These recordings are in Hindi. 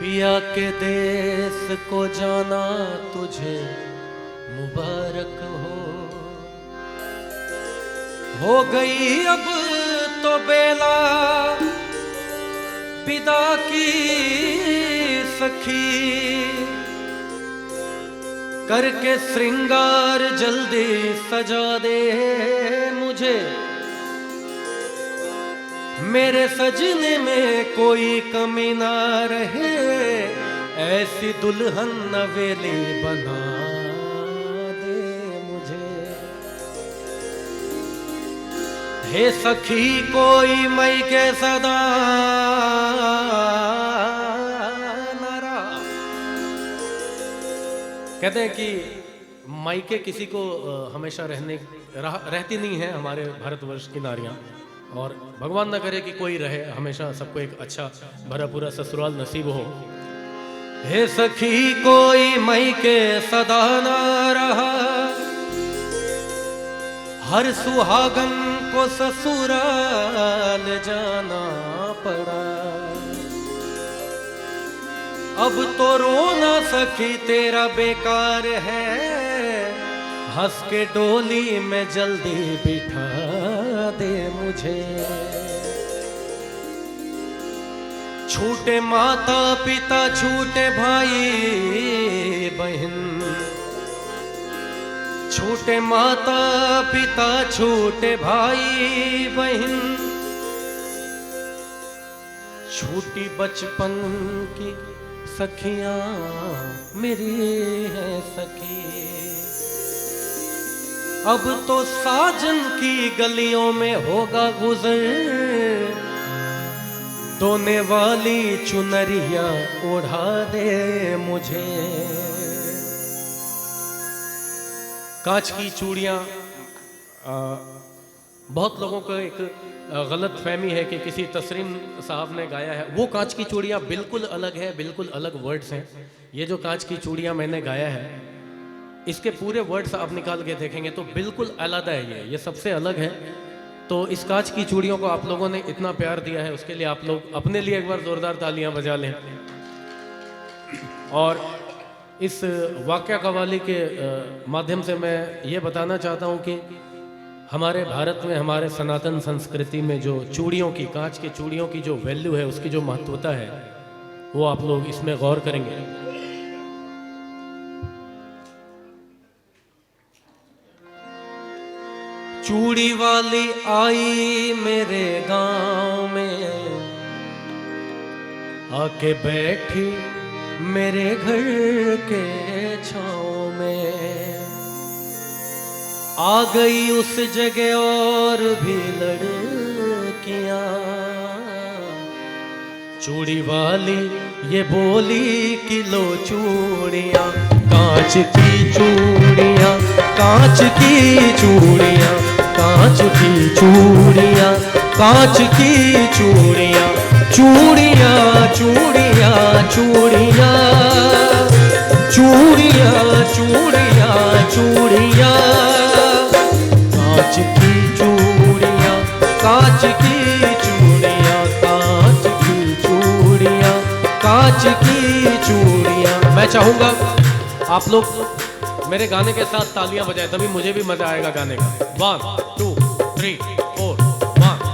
पिया के देश को जाना तुझे मुबारक हो गई अब तो बेला विदा की सखी, करके श्रृंगार जल्दी सजा दे मुझे, मेरे सजने में कोई कमी ना रहे, ऐसी दुल्हन नवेली बना दे मुझे। हे सखी कोई मई के सदा नारा। कहते हैं कि मायके किसी को हमेशा रहती नहीं है हमारे भारतवर्ष की नारियां, और भगवान न करे कि कोई रहे, हमेशा सबको एक अच्छा भरा पूरा ससुराल नसीब हो। हे सखी कोई मायके सदा ना रहा, हर सुहागन को ससुराल जाना पड़ा। अब तो रोना सखी तेरा बेकार है, हंस के डोली में जल्दी बिठा दे मुझे। छूटे माता पिता छूटे भाई बहन, छूटे माता पिता छूटे भाई बहन, छूटी बचपन की सखियां मेरी है सखी। अब तो साजन की गलियों में होगा गुजर, दोने वाली चुनरिया ओढ़ा दे मुझे। कांच की चूड़ियां, बहुत लोगों को एक गलत फहमी है कि किसी तसरीन साहब ने गाया है, वो कांच की चूड़ियां बिल्कुल अलग है, बिल्कुल अलग वर्ड्स हैं। ये जो कांच की चूड़ियां मैंने गाया है, इसके पूरे वर्ड्स आप निकाल के देखेंगे तो बिल्कुल अलग है, ये सबसे अलग है। तो इस कांच की चूड़ियों को आप लोगों ने इतना प्यार दिया है, उसके लिए आप लोग अपने लिए एक बार जोरदार तालियां बजा लें। और इस वाक़या कव्वाली के माध्यम से मैं ये बताना चाहता हूँ कि हमारे भारत में, हमारे सनातन संस्कृति में जो चूड़ियों की, कांच की चूड़ियों की जो वैल्यू है, उसकी जो महत्वता है, वो आप लोग इसमें गौर करेंगे। चूड़ी वाली आई मेरे गांव में, आके बैठी मेरे घर के छाँव में। आ गई उस जगह और भी लड़कियां, चूड़ी वाली ये बोली कि लो चूड़ियां, कांच की चूड़ियां, कांच की चूड़ियां, कांच की चूड़ियां, कांच की चूड़ियां, चूड़ियां चूड़ियां चूड़ियां, चूड़ियां चूड़ियां चूड़ियां, कांच की चूड़ियां, कांच की चूड़ियां, कांच की चूड़ियां, कांच की चूड़ियां। मैं चाहूंगा आप लोग मेरे गाने के साथ तालियां बजाएं, तभी मुझे भी मजा आएगा गाने का। 1 2 3 4 1।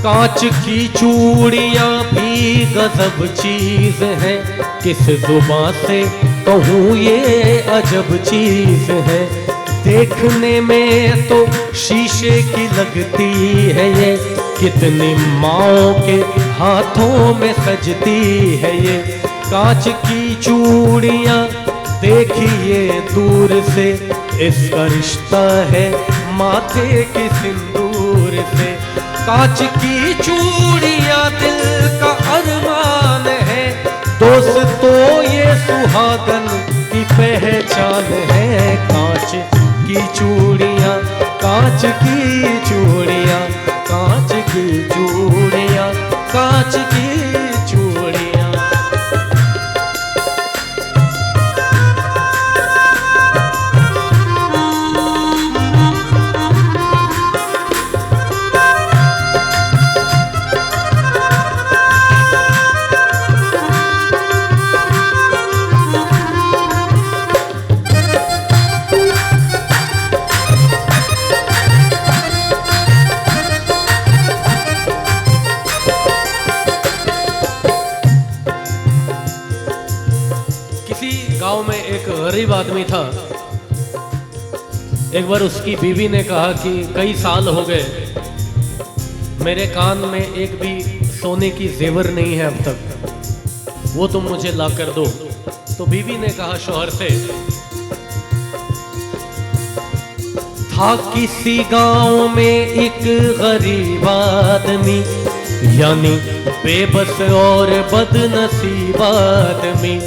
कांच की चूड़ियां भी गजब चीज है, किस जुबान से कहूँ ये अजब चीज है। देखने में तो शीशे की लगती है ये, कितनी माओ के हाथों में सजती है ये। कांच की चूड़ियां देखिए दूर से, इसका रिश्ता है माथे के सिंदूर से। कांच की चूड़ियां दिल का अरमान है, दोस्तों ये सुहागन की पहचान है। कांच की चूड़ियां, कांच की चूड़ियां, कांच की चूड़ियां, कांच की चूड़ियां। गरीब आदमी था। एक बार उसकी बीवी ने कहा कि कई साल हो गए, मेरे कान में एक भी सोने की जेवर नहीं है अब तक, वो तुम मुझे ला कर दो। तो बीवी ने कहा शौहर से, था किसी गांव में एक गरीब आदमी, यानी बेबस और बदनसीब आदमी।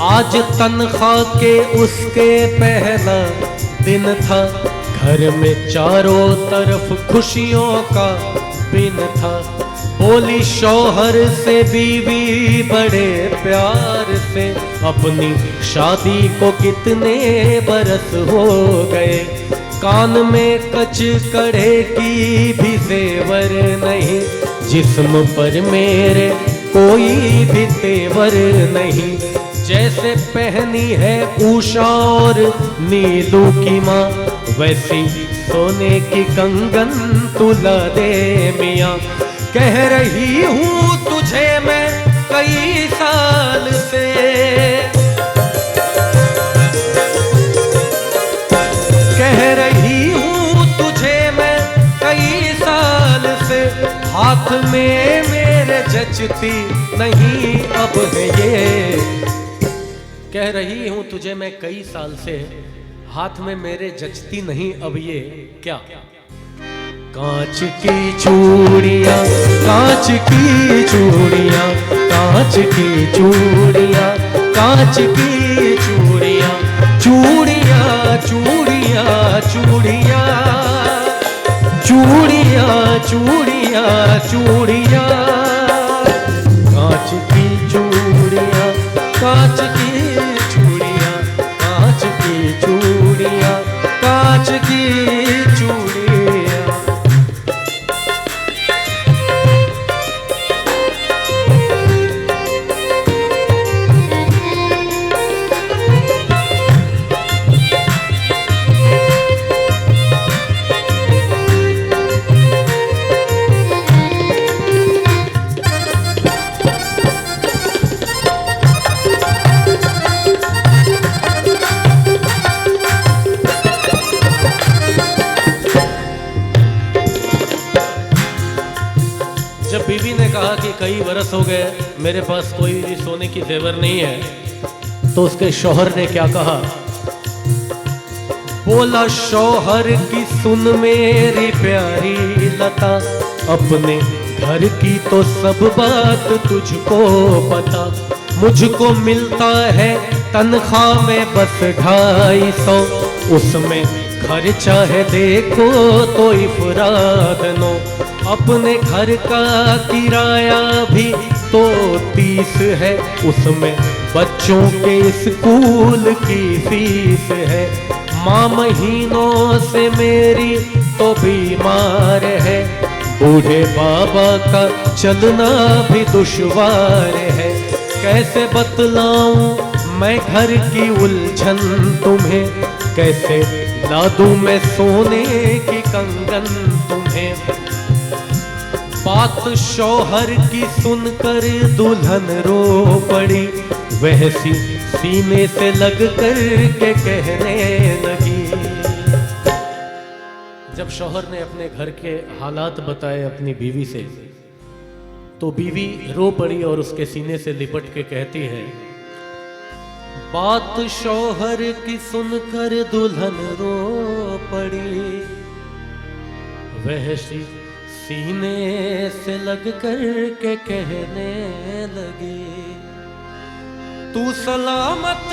आज तनख्वाह के उसके पहला दिन था, घर में चारों तरफ खुशियों का बिन था। बोली शौहर से बीवी बड़े प्यार से, अपनी शादी को कितने बरस हो गए, कान में कच कड़े की भी जेवर नहीं, जिस्म पर मेरे कोई भी तेवर नहीं। जैसे पहनी है उषा और नीलू की माँ, वैसी सोने की कंगन तुला दे मियाँ। कह रही हूँ तुझे मैं कई साल से, कह रही हूँ तुझे मैं कई साल से, हाथ में मेरे जचती नहीं अब है ये। कह रही हूँ तुझे मैं कई साल से, हाथ में मेरे जचती नहीं अब ये क्या। कांच की चूड़ियाँ, कांच की चूड़ियाँ, कांच की चूड़ियाँ, कांच की चूड़ियाँ, चूड़ियाँ चूड़ियाँ चूड़ियाँ, चूड़ियाँ चूड़ियाँ चूड़ियाँ, कांच की चूड़ियाँ, कांच की चूड़ियाँ, कांच की चूड़ियाँ, कांच की चूड़ियाँ। जब बीवी ने कहा कि कई बरस हो गए मेरे पास कोई भी सोने की जेवर नहीं है, तो उसके शौहर ने क्या कहा। बोला शौहर की सुन मेरी प्यारी लता, अपने घर की तो सब बात तुझको पता। मुझको मिलता है तनख्वाह में बस 250, उसमें खर्चा है देखो तो इफरादनो। अपने घर का किराया भी तो 30 है, उसमें बच्चों के स्कूल की फीस है। माँ महीनों से मेरी तो बीमार है, बूढ़े बाबा का चलना भी दुश्वार है। कैसे बतलाऊं मैं घर की उलझन तुम्हें, कैसे ला दूं मैं सोने की कंगन तुम्हें। बात शौहर की सुनकर दुल्हन रो पड़ी, वह सीने से लग कर के कहने लगी। जब शौहर ने अपने घर के हालात बताए अपनी बीवी से, तो बीवी रो पड़ी और उसके सीने से लिपट के कहती है, बात शौहर की सुनकर दुल्हन रो पड़ी, वह सीने से लग कर के कहने लगी। तू सलामत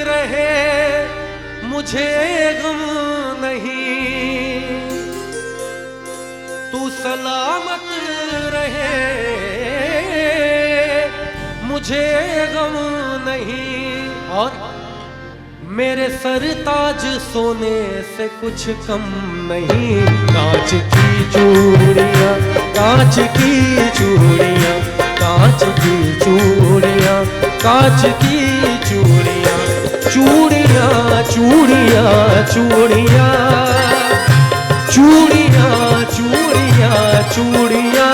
रहे मुझे गम नहीं, तू सलामत रहे मुझे गम नहीं। और मेरे सर ताज सोने से कुछ कम नहीं। कांच की चूड़ियाँ, कांच की चूड़ियाँ, कांच की चूड़ियाँ, कांच की चूड़ियाँ, चूड़ियाँ चूड़ियाँ चूड़ियाँ, चूड़ियाँ चूड़ियाँ चूड़ियाँ,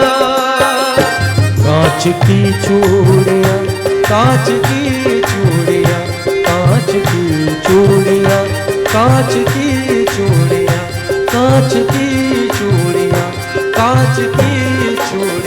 कांच की चूड़ियाँ, कांच की चूड़ियाँ, कांच की चूड़ियाँ, कांच की चूड़ियाँ, कांच की चूड़ियाँ, कांच की चूड़ियाँ।